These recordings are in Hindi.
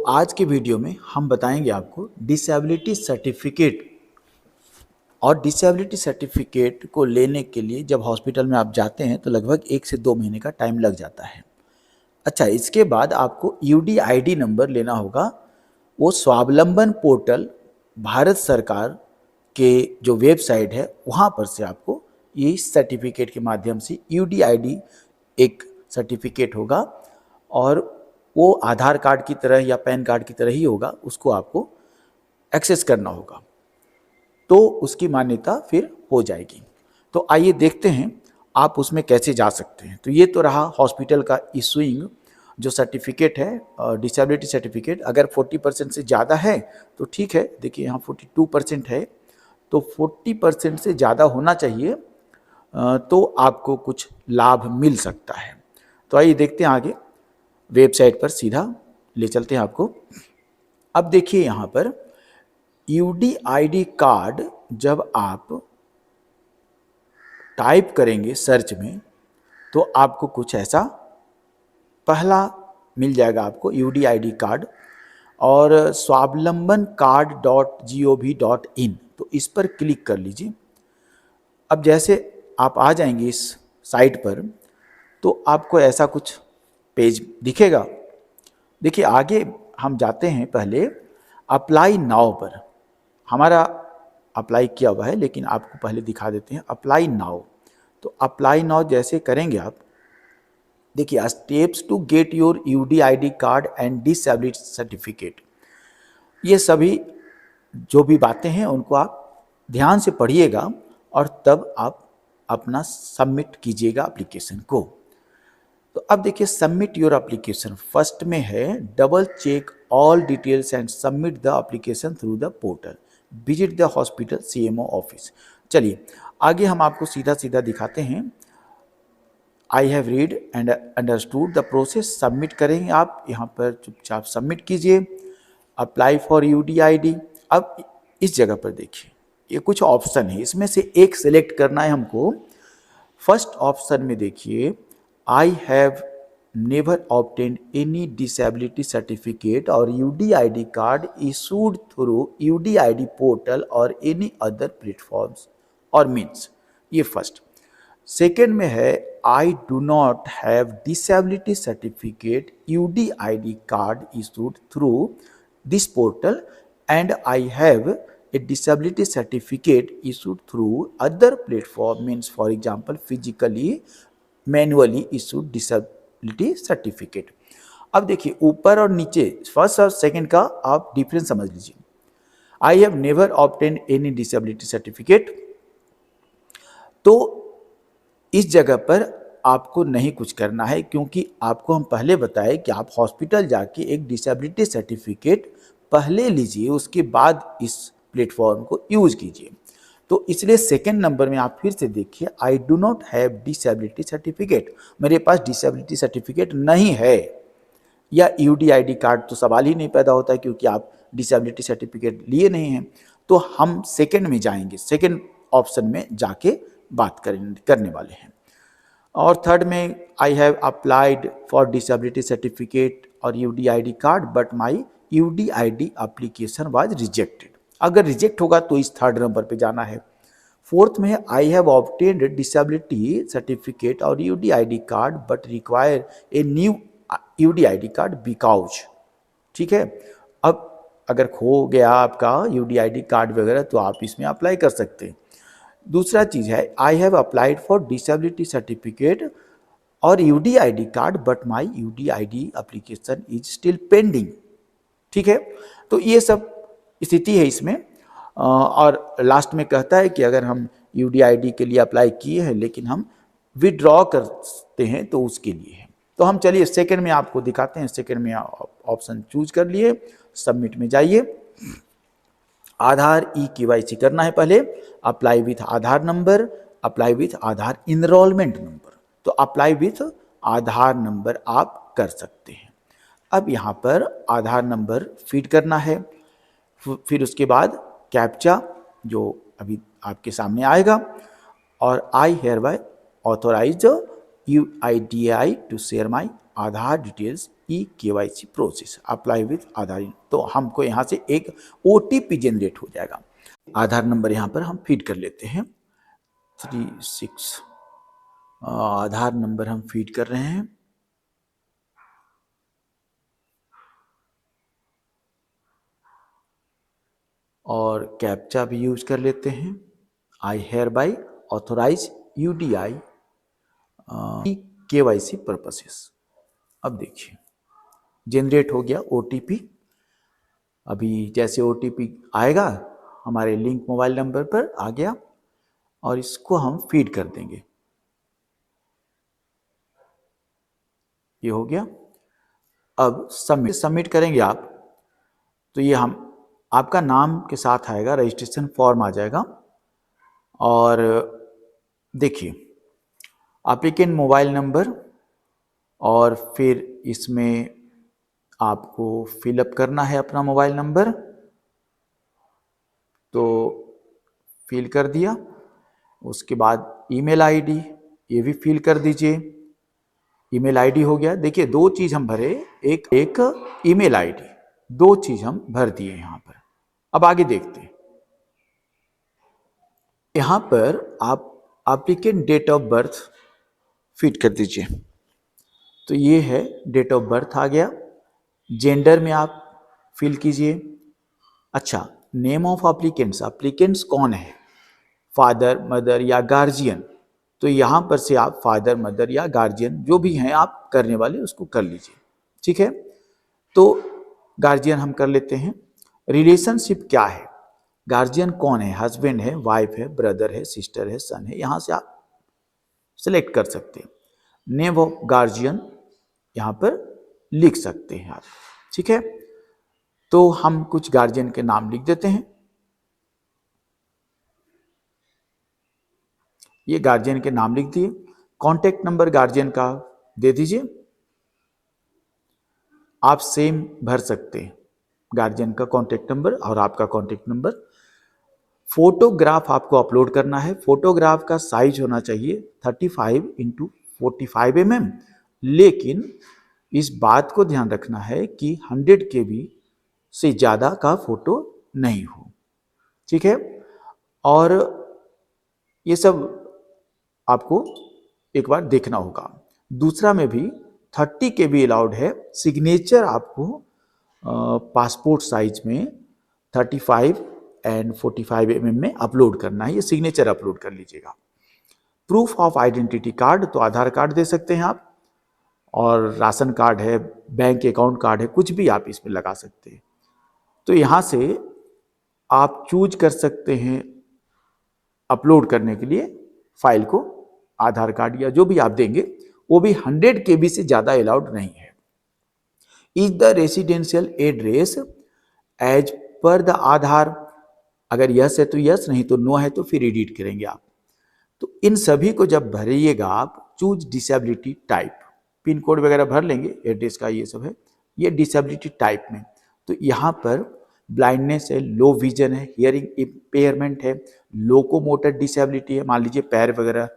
आज के वीडियो में हम बताएंगे आपको डिसेबिलिटी सर्टिफिकेट। और डिसेबिलिटी सर्टिफिकेट को लेने के लिए जब हॉस्पिटल में आप जाते हैं तो लगभग 1 से 2 महीने का टाइम लग जाता है। अच्छा, इसके बाद आपको यूडीआईडी नंबर लेना होगा। वो स्वावलंबन पोर्टल भारत सरकार के जो वेबसाइट है वहाँ पर से आपको ये सर्टिफिकेट के माध्यम से यूडीआईडी एक सर्टिफिकेट होगा और वो आधार कार्ड की तरह या पैन कार्ड की तरह ही होगा, उसको आपको एक्सेस करना होगा तो उसकी मान्यता फिर हो जाएगी। तो आइए देखते हैं आप उसमें कैसे जा सकते हैं। तो ये तो रहा हॉस्पिटल का इशूइंग जो सर्टिफिकेट है, डिसेबिलिटी सर्टिफिकेट। अगर 40% से ज़्यादा है तो ठीक है, देखिए यहाँ 42% है, तो 40% से ज़्यादा होना चाहिए तो आपको कुछ लाभ मिल सकता है। तो आइए देखते हैं आगे, वेबसाइट पर सीधा ले चलते हैं आपको। अब देखिए यहाँ पर यूडीआईडी कार्ड जब आप टाइप करेंगे सर्च में तो आपको कुछ ऐसा पहला मिल जाएगा आपको यूडीआईडी कार्ड और स्वावलंबन कार्ड.gov.in, तो इस पर क्लिक कर लीजिए। अब जैसे आप आ जाएंगे इस साइट पर तो आपको ऐसा कुछ पेज दिखेगा। देखिए आगे हम जाते हैं, पहले अप्लाई नाउ पर। हमारा अप्लाई किया हुआ है लेकिन आपको पहले दिखा देते हैं अप्लाई नाउ। तो अप्लाई नाउ जैसे करेंगे आप, देखिए steps to get your UDID card and disability certificate, ये सभी जो भी बातें हैं उनको आप ध्यान से पढ़िएगा और तब आप अपना सबमिट कीजिएगा एप्लीकेशन को। तो अब देखिए सबमिट योर एप्लीकेशन, फर्स्ट में है double check all details and submit the application through the portal, visit the hospital CMO office. चलिए आगे हम आपको सीधा सीधा दिखाते हैं। I have read and understood the process, submit करेंगे आप, यहाँ पर चुपचाप सबमिट कीजिए। अप्लाई फॉर यूडीआईडी, अब इस जगह पर देखिए ये कुछ ऑप्शन है, इसमें से एक सिलेक्ट करना है हमको। फर्स्ट ऑप्शन में देखिए I have never obtained any disability certificate or UDID card issued through UDID portal or any other platforms or means, ये फर्स्ट। सेकेंड में है I do not have disability certificate UDID card issued through this portal and I have a disability certificate issued through other platform, means for example physically manually issued disability certificate। अब देखिए ऊपर और नीचे फर्स्ट और सेकंड का आप डिफरेंस समझ लीजिए। आई have never obtain any disability certificate, तो इस जगह पर आपको नहीं कुछ करना है क्योंकि आपको हम पहले बताए कि आप हॉस्पिटल जाके एक डिसेबिलिटी सर्टिफिकेट पहले लीजिए, उसके बाद इस प्लेटफॉर्म को यूज कीजिए। तो इसलिए सेकंड नंबर में आप फिर से देखिए आई do not have disability certificate, मेरे पास डिसेबिलिटी सर्टिफिकेट नहीं है या यूडीआईडी कार्ड तो सवाल ही नहीं पैदा होता है क्योंकि आप डिसेबिलिटी सर्टिफिकेट लिए नहीं हैं। तो हम सेकंड में जाएंगे, सेकंड ऑप्शन में जाके बात करने वाले हैं। और थर्ड में I have applied for disability certificate or UDID card but my UDID application was rejected. अगर रिजेक्ट होगा तो इस थर्ड नंबर पे जाना है। फोर्थ में है I have obtained disability certificate or UDID card but require a new UDID card because, ठीक है। अब अगर खो गया आपका यूडीआईडी कार्ड वगैरह तो आप इसमें अप्लाई कर सकते हैं। दूसरा चीज़ है I have applied for disability certificate or UDID card but my UDID application is still pending, ठीक है। तो ये सब स्थिति है इसमें। और लास्ट में कहता है कि अगर हम यूडीआईडी के लिए अप्लाई किए हैं लेकिन हम विड्रॉ करते हैं तो उसके लिए है। तो हम चलिए सेकंड में आपको दिखाते हैं। सेकंड में ऑप्शन चूज कर लिए, सबमिट में जाइए। आधार ई-केवाईसी करना है पहले, apply with Aadhaar number, apply with Aadhaar enrolment number. तो अप्लाई विथ आधार नंबर आप कर सकते हैं। अब यहाँ पर आधार नंबर फीड करना है, फिर उसके बाद कैप्चा जो अभी आपके सामने आएगा और I hereby authorise UIDAI to share my Aadhaar details eKYC process apply with Aadhaar. तो हमको यहाँ से एक OTP जनरेट हो जाएगा। आधार नंबर यहाँ पर हम फीड कर लेते हैं 36 आधार नंबर हम फीड कर रहे हैं और कैप्चा भी यूज कर लेते हैं। I hereby authorise UDI KYC purposes. अब देखिए जनरेट हो गया OTP। अभी जैसे OTP आएगा हमारे लिंक मोबाइल नंबर पर आ गया और इसको हम फीड कर देंगे। ये हो गया। अब सबमिट करेंगे आप तो ये हम आपका नाम के साथ आएगा, रजिस्ट्रेशन फॉर्म आ जाएगा और देखिए एप्लीकेंट मोबाइल नंबर और फिर इसमें आपको फिलअप करना है अपना मोबाइल नंबर। तो फिल कर दिया। उसके बाद ईमेल आईडी ये भी फिल कर दीजिए। ईमेल आईडी हो गया। देखिए दो चीज़ हम भरे, एक ईमेल आईडी, दो चीज़ हम भर दिए यहाँ पर। अब आगे देखते हैं। यहाँ पर आप applicant date of birth fit कर दीजिए। तो ये है डेट ऑफ बर्थ आ गया। जेंडर में आप फिल कीजिए। अच्छा, नेम ऑफ एप्लीकेंट्स कौन है, फादर मदर या गार्जियन। तो यहाँ पर से आप फादर मदर या गार्जियन जो भी हैं आप करने वाले उसको कर लीजिए। ठीक है, तो गार्जियन हम कर लेते हैं। रिलेशनशिप क्या है, गार्जियन कौन है, हस्बैंड है, वाइफ है, ब्रदर है, सिस्टर है, सन है, यहाँ से आप सेलेक्ट कर सकते हैं। नेम ऑफ गार्जियन यहाँ पर लिख सकते हैं आप। ठीक है, तो हम कुछ गार्जियन के नाम लिख देते हैं। ये गार्जियन के नाम लिख दिए। कॉन्टेक्ट नंबर गार्जियन का दे दीजिए। आप सेम भर सकते हैं, गार्जियन का कॉन्टेक्ट नंबर और आपका कॉन्टेक्ट नंबर। फोटोग्राफ आपको अपलोड करना है। फोटोग्राफ का साइज होना चाहिए 35x45 mm, लेकिन इस बात को ध्यान रखना है कि 100 KB से ज़्यादा का फोटो नहीं हो। ठीक है, और ये सब आपको एक बार देखना होगा। दूसरा में भी 30 KB अलाउड है। सिग्नेचर आपको पासपोर्ट साइज में 35 and 45 mm में अपलोड करना है। ये सिग्नेचर अपलोड कर लीजिएगा। प्रूफ ऑफ आइडेंटिटी कार्ड, तो आधार कार्ड दे सकते हैं आप, और राशन कार्ड है, बैंक अकाउंट कार्ड है, कुछ भी आप इसमें लगा सकते हैं। तो यहाँ से आप चूज कर सकते हैं अपलोड करने के लिए फाइल को। आधार कार्ड या जो भी आप देंगे वो भी 100 KB से ज़्यादा अलाउड नहीं है। Is the residential address as per the Aadhaar, अगर यस है तो यस, नहीं तो नो है तो फिर एडिट करेंगे आप। तो इन सभी को जब भरिएगा आप, choose disability type, pin code वगैरह भर लेंगे, एड्रेस का ये सब है। ये डिसेबिलिटी टाइप में तो यहाँ पर ब्लाइंडनेस है, लो विजन है, हियरिंग इम्पेयरमेंट है, लोकोमोटर डिसेबिलिटी है, मान लीजिए पैर वगैरह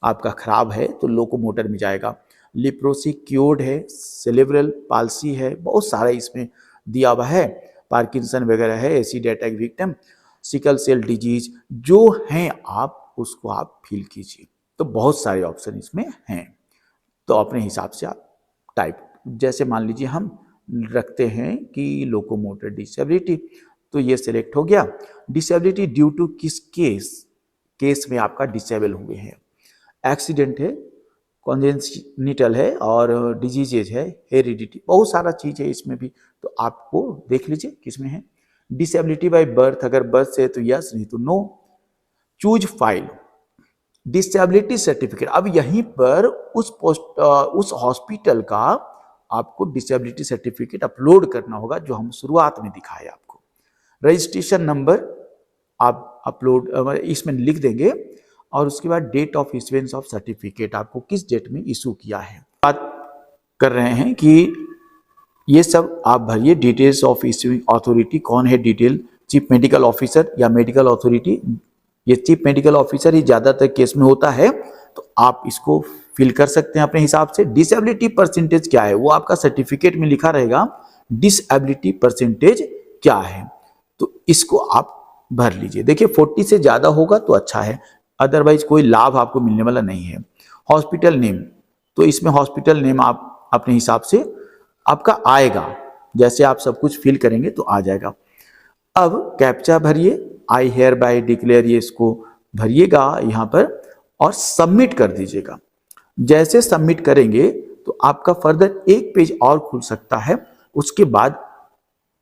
आपका खराब है तो लोकोमोटर में जाएगा। लिप्रोसी क्योर्ड है, सेरेब्रल पाल्सी है, बहुत सारा इसमें दिया हुआ है, पार्किंसन वगैरह है, acid attack victim, sickle cell disease, जो हैं आप उसको आप फिल कीजिए। तो बहुत सारे ऑप्शन इसमें हैं, तो अपने हिसाब से आप टाइप, जैसे मान लीजिए हम रखते हैं कि लोकोमोटर डिसेबिलिटी, तो ये सिलेक्ट हो गया। डिसेबिलिटी ड्यू टू किस केस में आपका डिसेबल हुए हैं, एक्सीडेंट है, कॉन्जेनिटल है, और डिजीजेज है, हेरिडिटी, बहुत सारा चीज़ है इसमें भी। तो आपको देख लीजिए किसमें है। डिसेबिलिटी बाय बर्थ, अगर बर्थ से तो यस, नहीं तो no. Choose file, disability certificate, अब यहीं पर उस हॉस्पिटल का आपको डिसेबिलिटी सर्टिफिकेट अपलोड करना होगा जो हम शुरुआत में दिखाए आपको। रजिस्ट्रेशन नंबर आप अपलोड इसमें लिख देंगे, और उसके बाद date of issuance of certificate, आपको किस डेट में इशू किया है। बात कर रहे हैं कि ये सब आप भरिए। डिटेल्स ऑफ इशूइंग अथॉरिटी कौन है, डिटेल चीफ मेडिकल ऑफिसर या मेडिकल अथॉरिटी, ये चीफ मेडिकल ऑफिसर ही ज़्यादातर केस में होता है, तो आप इसको फिल कर सकते हैं अपने हिसाब से। डिसेबिलिटी परसेंटेज क्या है वो आपका सर्टिफिकेट में लिखा रहेगा, डिसेबिलिटी परसेंटेज क्या है, तो इसको आप भर लीजिए। देखिए 40 से ज़्यादा होगा तो अच्छा है, अदरवाइज कोई लाभ आपको मिलने वाला नहीं है। हॉस्पिटल नेम, तो इसमें हॉस्पिटल नेम आप अपने हिसाब से आपका आएगा, जैसे आप सब कुछ फिल करेंगे तो आ जाएगा। अब कैप्चा भरिए, आई हेयर बाय डिक्लेयर, ये इसको भरिएगा यहाँ पर और सबमिट कर दीजिएगा। जैसे सबमिट करेंगे तो आपका फर्दर एक पेज और खुल सकता है, उसके बाद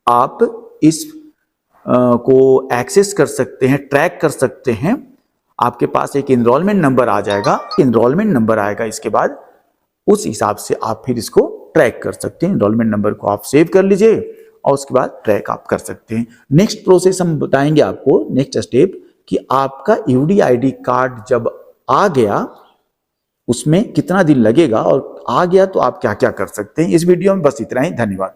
आप इस को एक्सेस कर सकते हैं, ट्रैक कर सकते हैं। आपके पास एक इनरोलमेंट नंबर आ जाएगा, इनरोलमेंट नंबर आएगा, इसके बाद उस हिसाब से आप फिर इसको ट्रैक कर सकते हैं। इनरोलमेंट नंबर को आप सेव कर लीजिए और उसके बाद ट्रैक आप कर सकते हैं। नेक्स्ट प्रोसेस हम बताएंगे आपको, नेक्स्ट स्टेप, कि आपका यूडीआईडी कार्ड जब आ गया उसमें कितना दिन लगेगा और आ गया तो आप क्या क्या कर सकते हैं। इस वीडियो में बस इतना ही, धन्यवाद।